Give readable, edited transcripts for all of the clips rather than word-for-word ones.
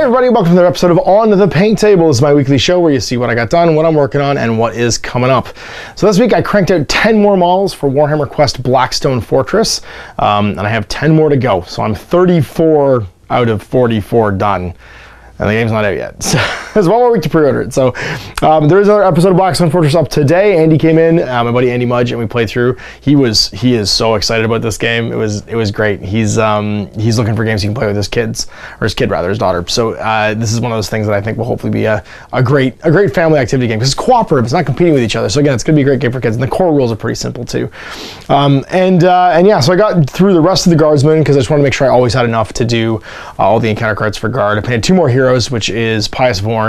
everybody, welcome to another episode of On the Paint Table. This is my weekly show where you see what I got done, what I'm working on, and what is coming up. So this week I cranked out 10 more models for Warhammer Quest Blackstone Fortress, and I have 10 more to go. So I'm 34 out of 44 done. And the game's not out yet. So there's one more week to pre-order it. So there is another episode of Blackstone Fortress up today. Andy came in, my buddy Andy Mudge, and we played through. He is so excited about this game. It was great. He's looking for games he can play with his kids, or his kid rather, his daughter. So this is one of those things that I think will hopefully be a great family activity game because it's cooperative. It's not competing with each other. So again, it's gonna be a great game for kids. And the core rules are pretty simple too. And yeah, so I got through the rest of the guardsmen because I just wanted to make sure I always had enough to do all the encounter cards for guard. I painted 2 more heroes, which is Pious Vorn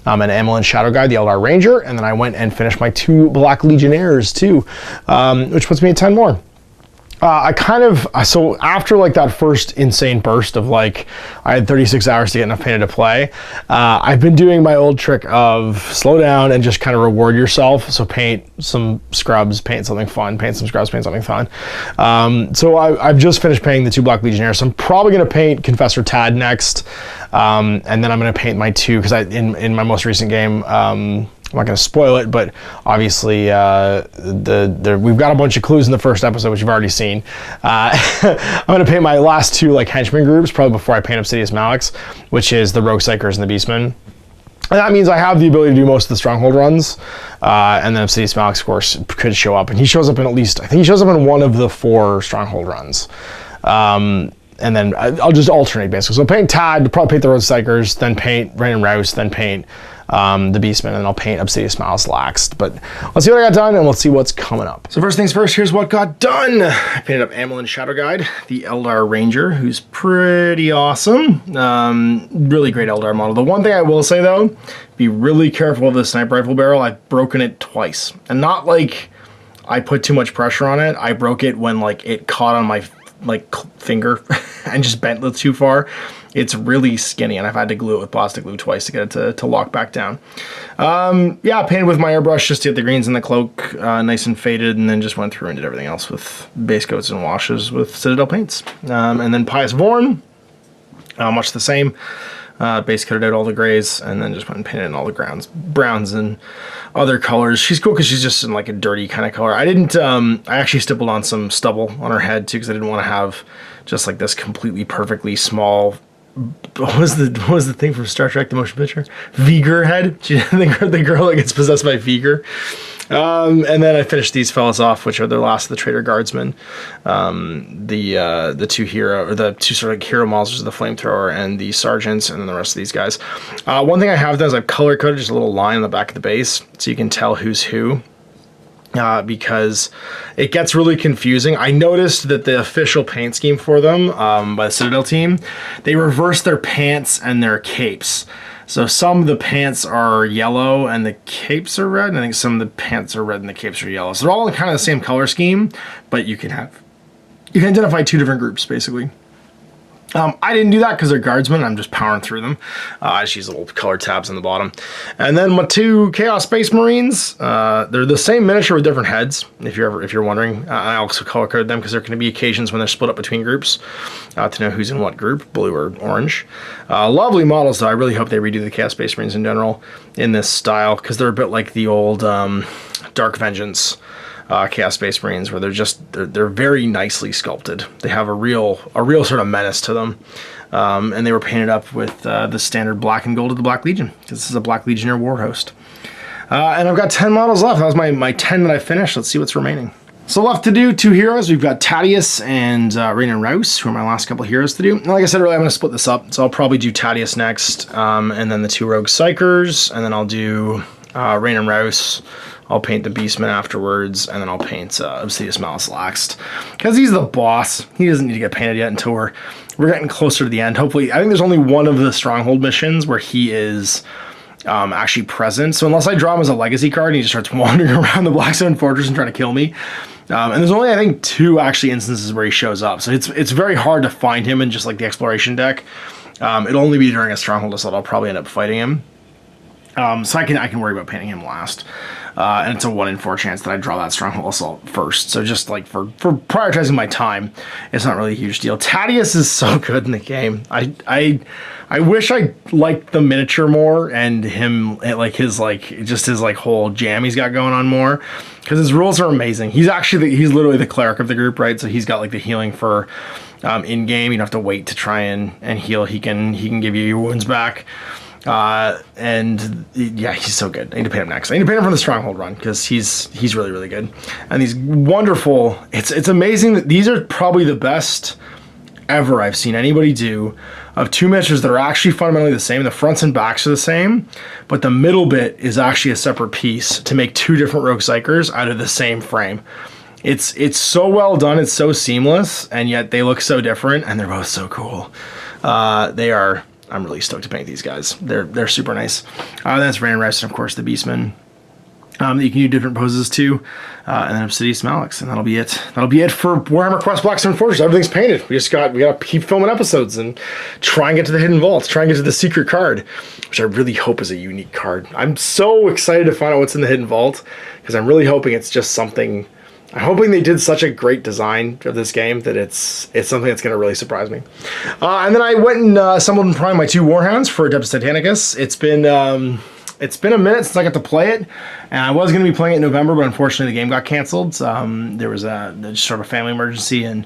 and Amelin Shadow Guy, the Eldar Ranger, and then I went and finished my 2 Black Legionnaires too, which puts me at 10 more. So after like that first insane burst of like, I had 36 hours to get enough painted to play, I've been doing my old trick of slow down and just kind of reward yourself. So paint some scrubs, paint something fun, paint some scrubs, paint something fun. So I've just finished painting the 2 Black Legionnaires. So I'm probably going to paint Confessor Tad next. And then I'm going to paint my 2, because in my most recent game, I'm not going to spoil it, but obviously we've got a bunch of clues in the first episode, which you've already seen. I'm going to paint my last 2 like henchman groups, probably before I paint Obsidious Malix, which is the Rogue Psychers and the Beastmen. And that means I have the ability to do most of the Stronghold runs, and then Obsidious Malix, of course, could show up. And he shows up in I think he shows up in one of the 4 Stronghold runs. And then I'll just alternate basically. So paint Tad, probably paint the Road Psychers, then paint Rain and Rouse, then paint the Beastmen, and then I'll paint Obsidious Malix last. But let's see what I got done, and let's see what's coming up. So first things first, here's what got done. I painted up Amelin Shadow Guide, the Eldar Ranger, who's pretty awesome. Really great Eldar model. The one thing I will say though, be really careful of the sniper rifle barrel. I've broken it twice, and not like I put too much pressure on it. I broke it when like it caught on my finger and just bent it too far. It's really skinny, and I've had to glue it with plastic glue twice to get it to lock back down. Yeah, I painted with my airbrush just to get the greens in the cloak nice and faded, and then just went through and did everything else with base coats and washes with Citadel paints. And then Pious Vorn, much the same. Base coated out all the grays, and then just went and painted in all the browns and other colors. She's cool because she's just in like a dirty kind of color. I actually stippled on some stubble on her head too, because I didn't want to have just like this completely perfectly small, what was the thing from Star Trek, the motion picture? Vigor head. The girl that gets possessed by Vigor. And then I finished these fellas off, which are the last of the Traitor Guardsmen. The 2 sort of hero monsters, the Flamethrower and the Sergeants, and then the rest of these guys. One thing I have done is I've color coded just a little line on the back of the base, so you can tell who's who. Because it gets really confusing. I noticed that the official paint scheme for them by the Citadel team, they reverse their pants and their capes. So some of the pants are yellow and the capes are red, and I think some of the pants are red and the capes are yellow. So they're all kind of the same color scheme, but you can identify 2 different groups basically. I didn't do that because they're guardsmen. I'm just powering through them. I just use little color tabs on the bottom. And then my 2 Chaos Space Marines. They're the same miniature with different heads, if you're wondering. I also color coded them because there can be occasions when they're split up between groups to know who's in what group, blue or orange. Lovely models though. I really hope they redo the Chaos Space Marines in general in this style, because they're a bit like the old Dark Vengeance Chaos Space Marines, where they're very nicely sculpted. They have a real sort of menace to them, and they were painted up with the standard black and gold of the Black Legion, because this is a Black Legionnaire war host. And I've got 10 models left. That was my 10 that I finished. Let's see what's remaining. So left to do 2 heroes. We've got Titanicus and Rain and Rouse, who are my last couple of heroes to do. And like I said earlier, I'm going to split this up. So I'll probably do Titanicus next, and then the 2 Rogue Psychers, and then I'll do Rain and Rouse. I'll paint the Beastman afterwards, and then I'll paint Obsidious Malix last. Because he's the boss. He doesn't need to get painted yet until we're getting closer to the end. Hopefully, I think there's only one of the Stronghold missions where he is actually present. So unless I draw him as a legacy card and he just starts wandering around the Blackstone Fortress and trying to kill me. And there's only, I think, 2 actually instances where he shows up. So it's very hard to find him in just like the exploration deck. It'll only be during a Stronghold assault I'll probably end up fighting him. So I can worry about painting him last. and it's a 1 in 4 chance that I draw that Stronghold Assault first. So just like for prioritizing my time, it's not really a huge deal. Titanicus is so good in the game. I wish I liked the miniature more and him, like his whole jam he's got going on more, because his rules are amazing. He's literally the cleric of the group, right? So he's got like the healing for in game. You don't have to wait to try and heal. He can give you your wounds back. And yeah, he's so good. I need to paint him next. I need to paint him from the Stronghold run because he's really, really good. And these wonderful. It's amazing that these are probably the best ever I've seen anybody do of 2 miniatures that are actually fundamentally the same. The fronts and backs are the same, but the middle bit is actually a separate piece to make 2 different Rogue Psychers out of the same frame. It's so well done. It's so seamless, and yet they look so different, and they're both so cool. I'm really stoked to paint these guys. They're super nice. That's Ran Rest, and of course the Beastman. That you can do different poses too, and then Obsidian Malix, and that'll be it. That'll be it for Warhammer Quest Blackstone Fortress. Everything's painted. We gotta keep filming episodes and try and get to the hidden vault. Try and get to the secret card, which I really hope is a unique card. I'm so excited to find out what's in the hidden vault because I'm really hoping it's just something. I'm hoping they did such a great design of this game that it's something that's going to really surprise me. And then I went and assembled and primed my 2 Warhounds for Adeptus Titanicus. It's been a minute since I got to play it, and I was going to be playing it in November, but unfortunately the game got canceled. There was just sort of a family emergency, and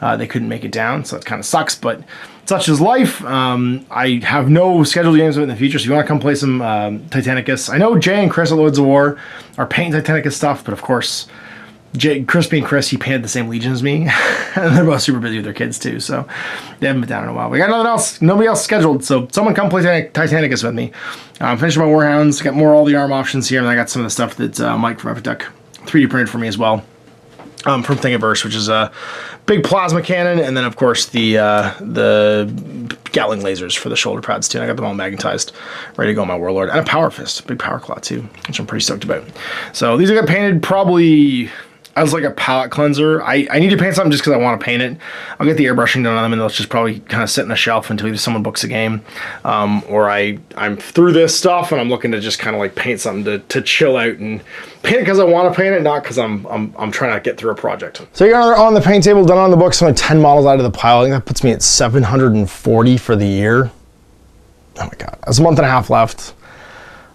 they couldn't make it down, so it kind of sucks, but such is life. I have no scheduled games of it in the future, so if you want to come play some Titanicus. I know Jay and Chris at Lords of War are painting Titanicus stuff, but of course, Chris being Chris, he painted the same Legion as me, and they're both super busy with their kids too, so they haven't been down in a while. We got nobody else scheduled, so someone come play Titanicus with me. Finishing my Warhounds, got all the arm options here, and I got some of the stuff that Mike from Epic Duck 3D printed for me as well. From Thingiverse, which is a big plasma cannon, and then of course the Gatling lasers for the shoulder pads too. And I got them all magnetized, ready to go on my Warlord, and a Power Fist, big Power Claw too, which I'm pretty stoked about. So these are got painted probably as like a palette cleanser. I need to paint something just because I want to paint it. I'll get the airbrushing done on them, and they'll just probably kind of sit in a shelf until either someone books a game, or I'm through this stuff and I'm looking to just kind of like paint something to chill out and paint it because I want to paint it, not because I'm trying to get through a project. So you got on the paint table, done on the books, only 10 models out of the pile. I think that puts me at 740 for the year. Oh my god, that's a month and a half left.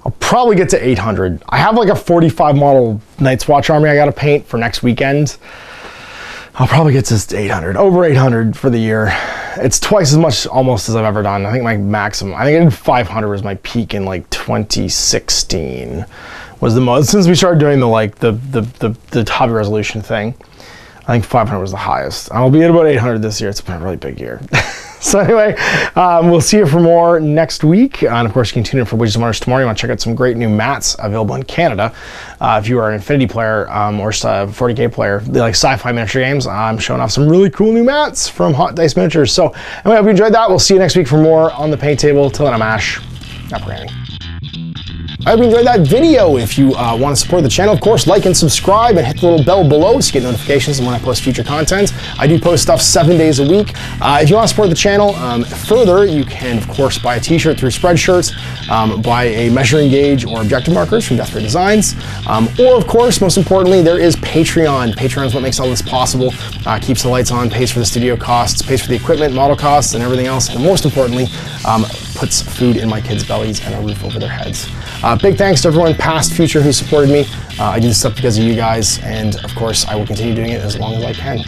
I'll probably get to 800. I have like a 45 model Night's Watch army I gotta paint for next weekend. I'll probably get to 800, over 800 for the year. It's twice as much almost as I've ever done. I think my maximum, I think I did 500 was my peak in like 2016. Was the most, since we started doing the hobby resolution thing. I think 500 was the highest. I'll be at about 800 this year. It's been a really big year. So anyway, we'll see you for more next week. And of course, you can tune in for Wizards of Mars tomorrow. You want to check out some great new mats available in Canada. If you are an Infinity player or just a 40K player, they like sci-fi miniature games, I'm showing off some really cool new mats from Hot Dice Miniatures. So anyway, I hope you enjoyed that. We'll see you next week for more on the paint table. Till then, I'm Ash. Not programming. I hope you enjoyed that video. If you want to support the channel, of course, like and subscribe and hit the little bell below to get notifications when I post future content. I do post stuff 7 days a week. If you want to support the channel further, you can, of course, buy a t-shirt through Spreadshirts, buy a measuring gauge or objective markers from Death Ray Designs, or, of course, most importantly, there is Patreon. Patreon is what makes all this possible, keeps the lights on, pays for the studio costs, pays for the equipment, model costs, and everything else, and most importantly, puts food in my kids' bellies and a roof over their heads. Big thanks to everyone, past, future, who supported me. I do this stuff because of you guys, and of course, I will continue doing it as long as I can.